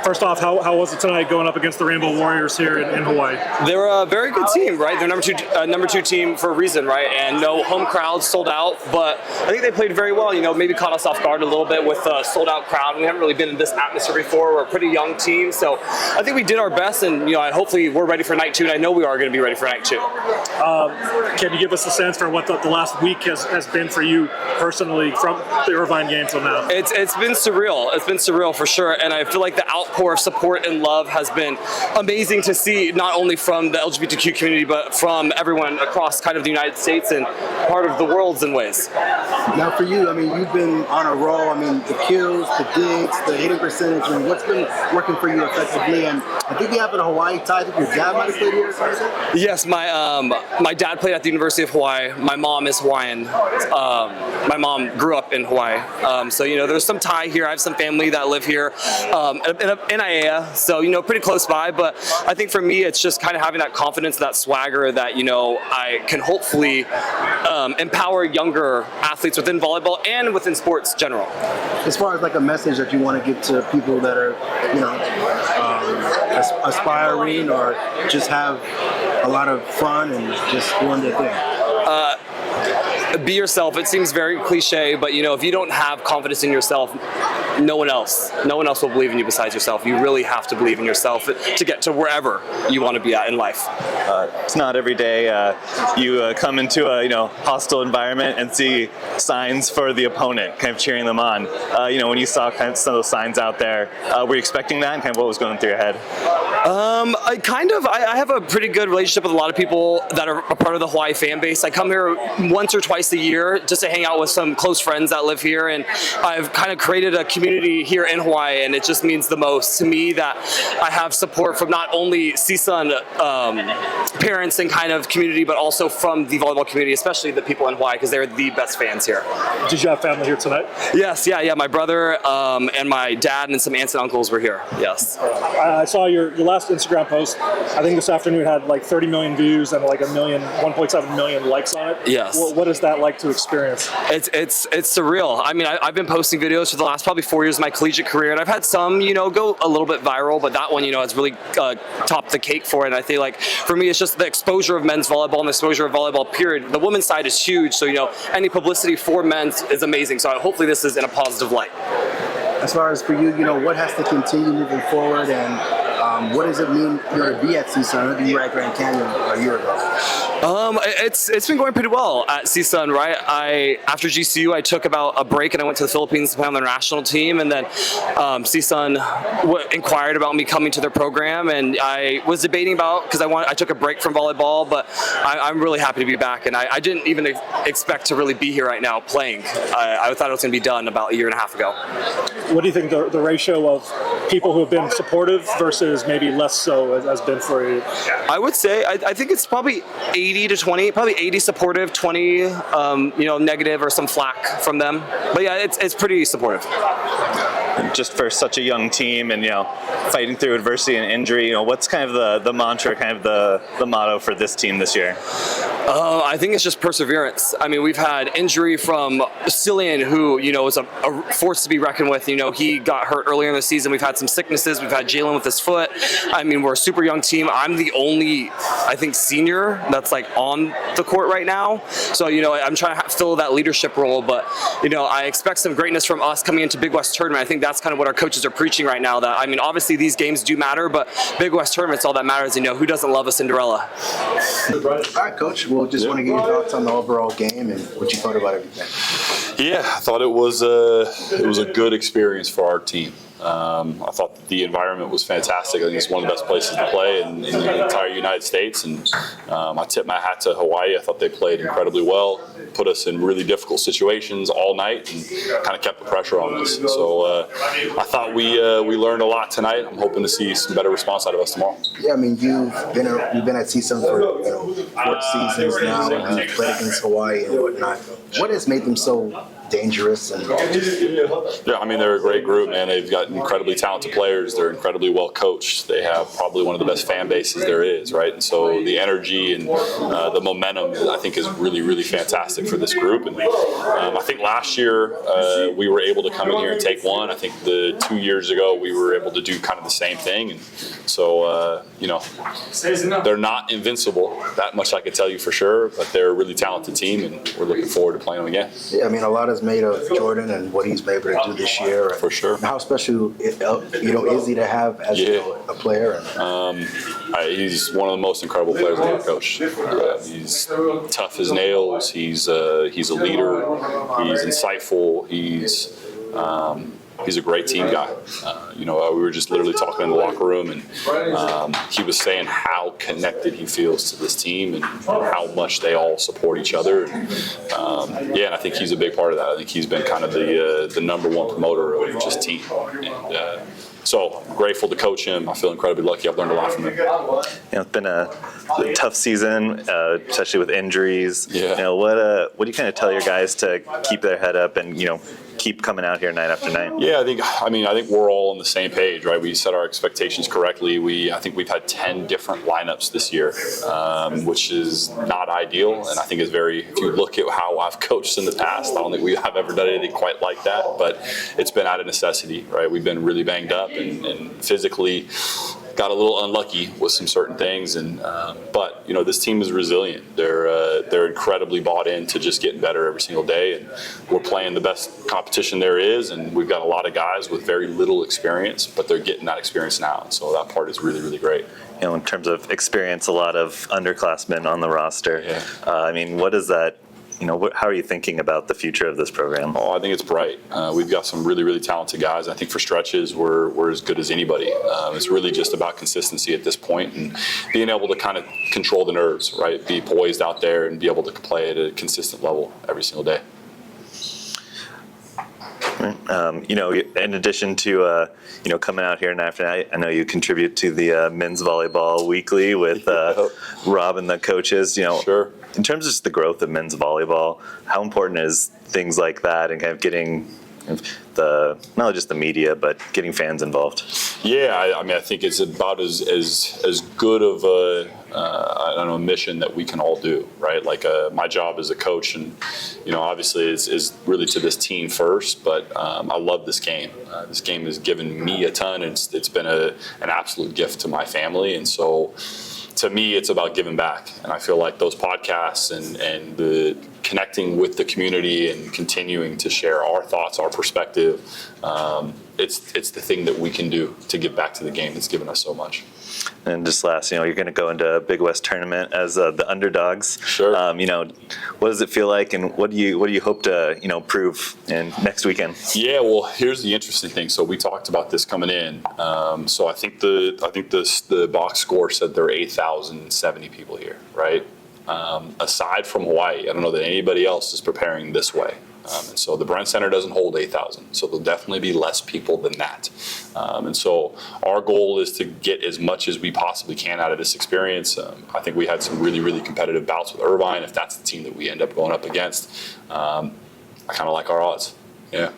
First off, how was it tonight going up against the Rainbow Warriors here in Hawaii? They're a very good team, right? They're number two team for a reason, right? And no home crowd, sold out, but I think they played very well. Maybe caught us off guard a little bit with a sold out crowd. We haven't really been in this atmosphere before. We're a pretty young team, so I think we did our best, and hopefully we're ready for night two, and I know we are going to be ready for night two. Can you give us a sense for what the last week has been for you personally from the Irvine game till now? It's been surreal. It's been surreal for sure, and I feel like the outpour of support and love has been amazing to see, not only from the LGBTQ community, but from everyone across kind of the United States and part of the world in ways. Now for you, you've been on a roll. The kills, the digs, the hitting percentage, what's been working for you effectively? And I think you have a Hawaii tie. I think your dad might have played here or something? Yes, my dad played at the University of Hawaii. My mom is Hawaiian. My mom grew up in Hawaii. So, there's some tie here. I have some family that live here in Aiea, so, pretty close by. But I think for me, it's just kind of having that confidence, that swagger that, I can hopefully empower younger athletes within volleyball and within sports general. As far as like a message that you want to give to people that are, aspiring or just have a lot of fun and just doing their thing. Be yourself. It seems very cliche, but if you don't have confidence in yourself, no one else will believe in you besides yourself. You really have to believe in yourself to get to wherever you want to be at in life. It's not every day you come into a hostile environment and see signs for the opponent, kind of cheering them on. When you saw kind of some of those signs out there, were you expecting that, and kind of what was going through your head? I have a pretty good relationship with a lot of people that are a part of the Hawaii fan base. I come here once or twice a year just to hang out with some close friends that live here, and I've kind of created a community here in Hawaii, and it just means the most to me that I have support from not only CSUN parents and kind of community, but also from the volleyball community, especially the people in Hawaii, because they're the best fans here. Did you have family here tonight? Yes, yeah. My brother and my dad and some aunts and uncles were here. Yes. I saw your last Instagram post. I think this afternoon had like 30 million views and like 1.7 million likes on it. Yes. What is that like to experience? It's surreal. I've been posting videos for the last probably 4 years of my collegiate career, and I've had some, go a little bit viral, but that one, has really topped the cake for it. And I feel like for me, it's just the exposure of men's volleyball and the exposure of volleyball, period. The women's side is huge, so, any publicity for men's is amazing. So hopefully this is in a positive light. As far as for you, what has to continue moving forward, and what does it mean to be at CSUN? You were at Grand Canyon a year ago. It's been going pretty well at CSUN, right? After GCU, I took about a break and I went to the Philippines to play on the national team, and then CSUN inquired about me coming to their program, and I was debating about, because I took a break from volleyball, but I'm really happy to be back, and I didn't even expect to really be here right now playing. I thought it was going to be done about a year and a half ago. What do you think the ratio of people who have been supportive versus maybe less so has been for you? I would say I think it's probably 80 to 20, probably 80 supportive, 20 negative or some flack from them. But yeah, it's pretty supportive. Just for such a young team and fighting through adversity and injury, what's kind of the mantra, kind of the motto for this team this year? I think it's just perseverance. We've had injury from Cillian, who is a force to be reckoned with. He got hurt earlier in the season. We've had some sicknesses. We've had Jalen with his foot. We're a super young team. I'm the only, I think, senior that's like on the court right now. So I'm trying to fill that leadership role. But I expect some greatness from us coming into Big West tournament. I think that's kind of what our coaches are preaching right now. That obviously these games do matter, but Big West tournament's all that matters. Who doesn't love a Cinderella? All right, Coach. We'll just want to get your thoughts on the overall game and what you thought about everything. Yeah, I thought it was a good experience for our team. I thought the environment was fantastic. I think it's one of the best places to play in the entire United States. And I tip my hat to Hawaii. I thought they played incredibly well, put us in really difficult situations all night, and kind of kept the pressure on us. So I thought we learned a lot tonight. I'm hoping to see some better response out of us tomorrow. Yeah, you've been at CSUN for 4 seasons now, and you've played against Hawaii and whatnot. What has made them so dangerous. And Yeah, I mean, they're a great group, man. They've got incredibly talented players. They're incredibly well coached. They have probably one of the best fan bases there is, right? And so the energy and the momentum, I think, is really, really fantastic for this group. And I think last year we were able to come in here and take one. I think the 2 years ago we were able to do kind of the same thing. And so, they're not invincible. That much I can tell you for sure. But they're a really talented team, and we're looking forward to playing them again. yeah, I mean, a lot is made of Jordan and what he's been able to do this year. And For sure. how special, is he to have as a player? And, He's one of the most incredible players I've ever coached. He's tough as nails. He's a leader. He's insightful. He's a great team guy. We were just literally talking in the locker room, and he was saying how connected he feels to this team and how much they all support each other. And I think he's a big part of that. I think he's been kind of the number one promoter of just team. And, so grateful to coach him. I feel incredibly lucky. I've learned a lot from him. It's been a tough season, especially with injuries. Yeah. What do you kind of tell your guys to keep their head up and keep coming out here night after night? Yeah, I think we're all on the same page, right? We set our expectations correctly. I think we've had 10 different lineups this year, which is not ideal. And I think if you look at how I've coached in the past, I don't think we have ever done anything quite like that. But it's been out of necessity, right? We've been really banged up and physically got a little unlucky with some certain things, but this team is resilient. They're incredibly bought into just getting better every single day, and we're playing the best competition there is, and we've got a lot of guys with very little experience, but they're getting that experience now, and so that part is really, really great. In terms of experience, a lot of underclassmen on the roster. Yeah. What is that? How are you thinking about the future of this program? Oh, I think it's bright. We've got some really, really talented guys. I think for stretches, we're as good as anybody. It's really just about consistency at this point and being able to kind of control the nerves, right? Be poised out there and be able to play at a consistent level every single day. In addition to coming out here night after night, I know you contribute to the men's volleyball weekly with Rob and the coaches. Sure. In terms of just the growth of men's volleyball, how important is things like that and kind of getting not just the media, but getting fans involved? Yeah, I think it's about as good of a mission that we can all do, right? Like my job as a coach, and obviously is really to this team first. But I love this game. This game has given me a ton, and it's been an absolute gift to my family, and so. To me, it's about giving back, and I feel like those podcasts and the connecting with the community and continuing to share our thoughts, our perspective, it's the thing that we can do to give back to the game that's given us so much. And just last, you're going to go into a Big West tournament as the underdogs. Sure. What does it feel like, and what do you hope to prove in next weekend? Yeah, well, here's the interesting thing. So we talked about this coming in. So I think the box score said there are 8,070 people here, right? Aside from Hawaii, I don't know that anybody else is preparing this way. And so the Brent Center doesn't hold 8,000, so there'll definitely be less people than that. And so our goal is to get as much as we possibly can out of this experience. I think we had some really, really competitive bouts with Irvine. If that's the team that we end up going up against, I kind of like our odds. Yeah.